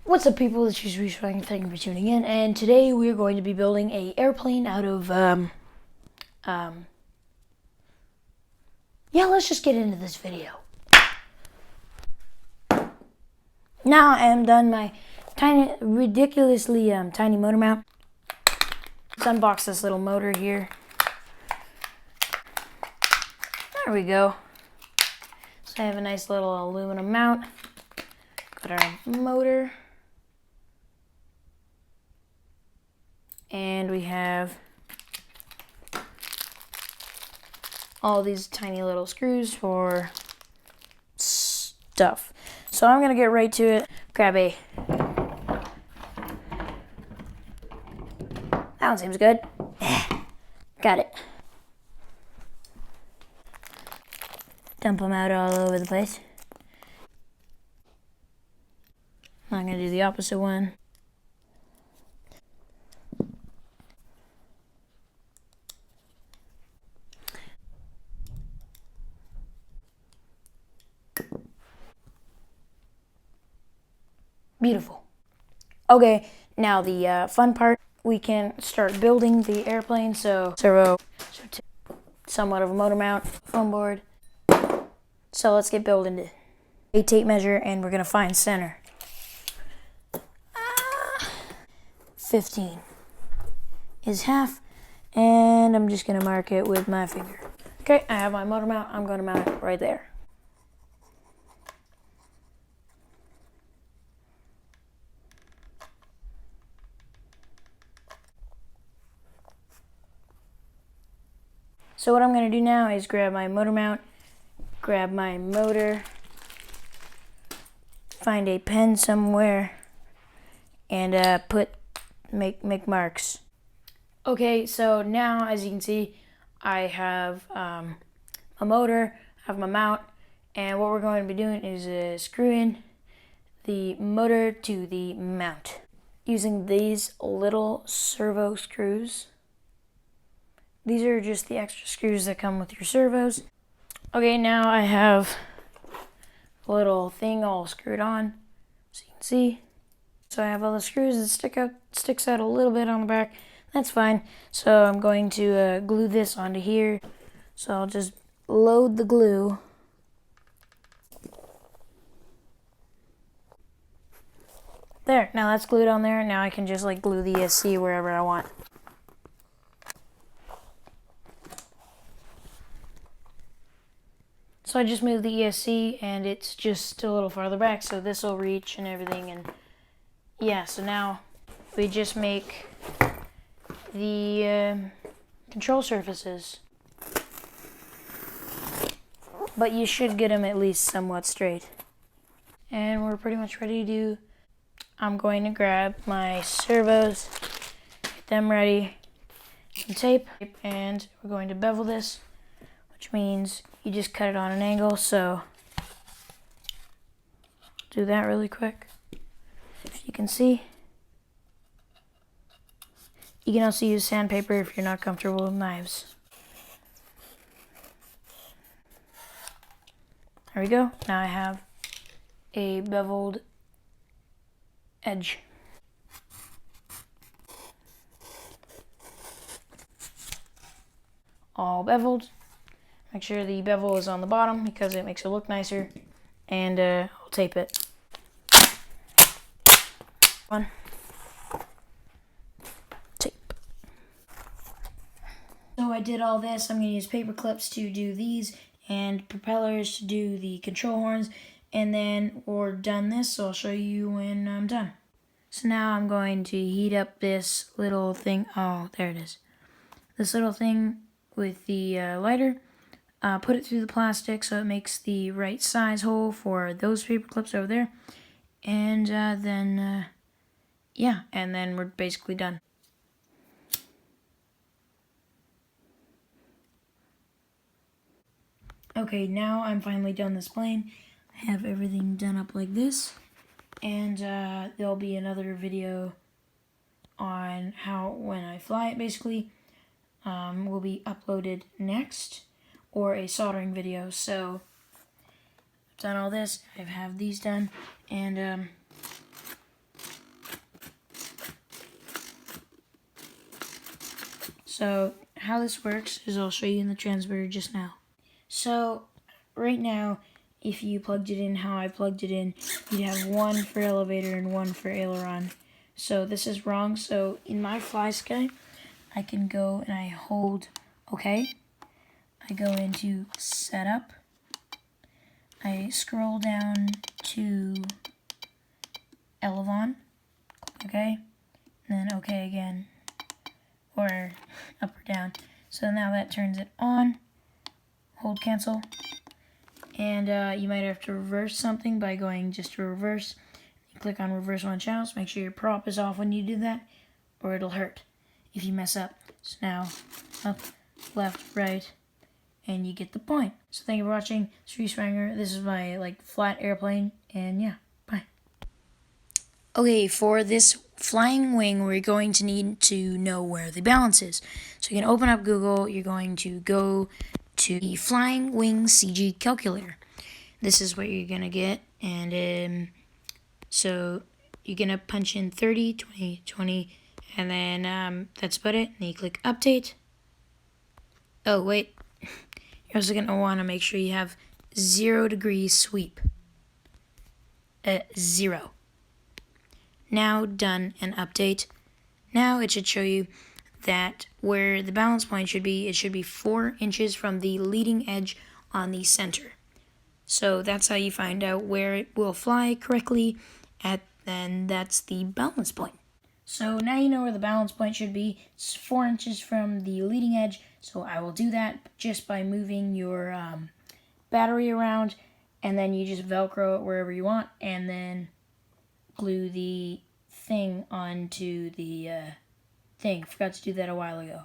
What's up, people? It's just Reese. Thank you for tuning in. And today we're going to be building a airplane out of yeah. Let's just get into this video. Now I am done my ridiculously tiny motor mount. Let's unbox this little motor here. There we go. So I have a nice little aluminum mount. Got our motor. And we have all these tiny little screws for stuff. So I'm gonna get right to it. Grab a. That one seems good. Got it. Dump them out all over the place. I'm gonna do the opposite one. Beautiful. Okay, now the fun part. We can start building the airplane. So servo, somewhat of a motor mount, foam board. So let's get building it. A tape measure, and we're gonna find center. 15 is half, and I'm just gonna mark it with my finger. Okay, I have my motor mount. I'm gonna mount it right there. So what I'm going to do now is grab my motor mount, grab my motor, find a pen somewhere, and make marks. Okay, so now as you can see, I have a motor, I have my mount, and what we're going to be doing is screwing the motor to the mount using these little servo screws. These are just the extra screws that come with your servos. Okay, now I have a little thing all screwed on, so you can see. So I have all the screws that sticks out a little bit on the back. That's fine. So I'm going to glue this onto here. So I'll just load the glue. There, now that's glued on there. Now I can just glue the ESC wherever I want. So I just moved the ESC and it's just a little farther back, so this will reach and everything. And yeah, so now we just make the control surfaces. But you should get them at least somewhat straight. And we're pretty much ready to. I'm going to grab my servos, get them ready, some tape, and we're going to bevel this, which means you just cut it on an angle. So do that really quick. If you can see, you can also use sandpaper if you're not comfortable with knives. There we go. Now I have a beveled edge. All beveled. Make sure the bevel is on the bottom because it makes it look nicer. And I'll tape it. One. Tape. So I did all this. I'm going to use paper clips to do these and propellers to do the control horns. And then we're done this, so I'll show you when I'm done. So now I'm going to heat up this little thing. Oh, there it is. This little thing with the lighter. Put it through the plastic so it makes the right size hole for those paper clips over there. And then we're basically done. Okay, now I'm finally done this plane. I have everything done up like this. And there'll be another video on when I fly it, basically, will be uploaded next, or a soldering video. So done all this, I have these done, and so how this works is I'll show you in the transmitter just now. So right now, if you plugged it in how I plugged it in, you'd have one for elevator and one for aileron. So this is wrong. So in my FlySky, I can go and I hold OK. I go into setup. I scroll down to Elevon. OK. And then OK again. Or up or down. So now that turns it on. Hold cancel. And you might have to reverse something by going just to reverse. You click on reverse on channels. Make sure your prop is off when you do that, or it'll hurt if you mess up. So now, up, left, right, and you get the point. So thank you for watching. It's Reeswanger. This is my flat airplane, and yeah, bye. Okay, for this flying wing, we're going to need to know where the balance is. So you can open up Google. You're going to go to the Flying Wing CG Calculator. This is what you're going to get. And so you're going to punch in 30, 20, 20, and then that's about it. And you click Update. Oh, wait. You're also going to want to make sure you have 0 degrees sweep. 0. Now done and update. Now it should show you that where the balance point should be, it should be 4 inches from the leading edge on the center. So that's how you find out where it will fly correctly, and that's the balance point. So now you know where the balance point should be. It's 4 inches from the leading edge, so I will do that just by moving your battery around, and then you just Velcro it wherever you want, and then glue the thing onto the thing. Forgot to do that a while ago.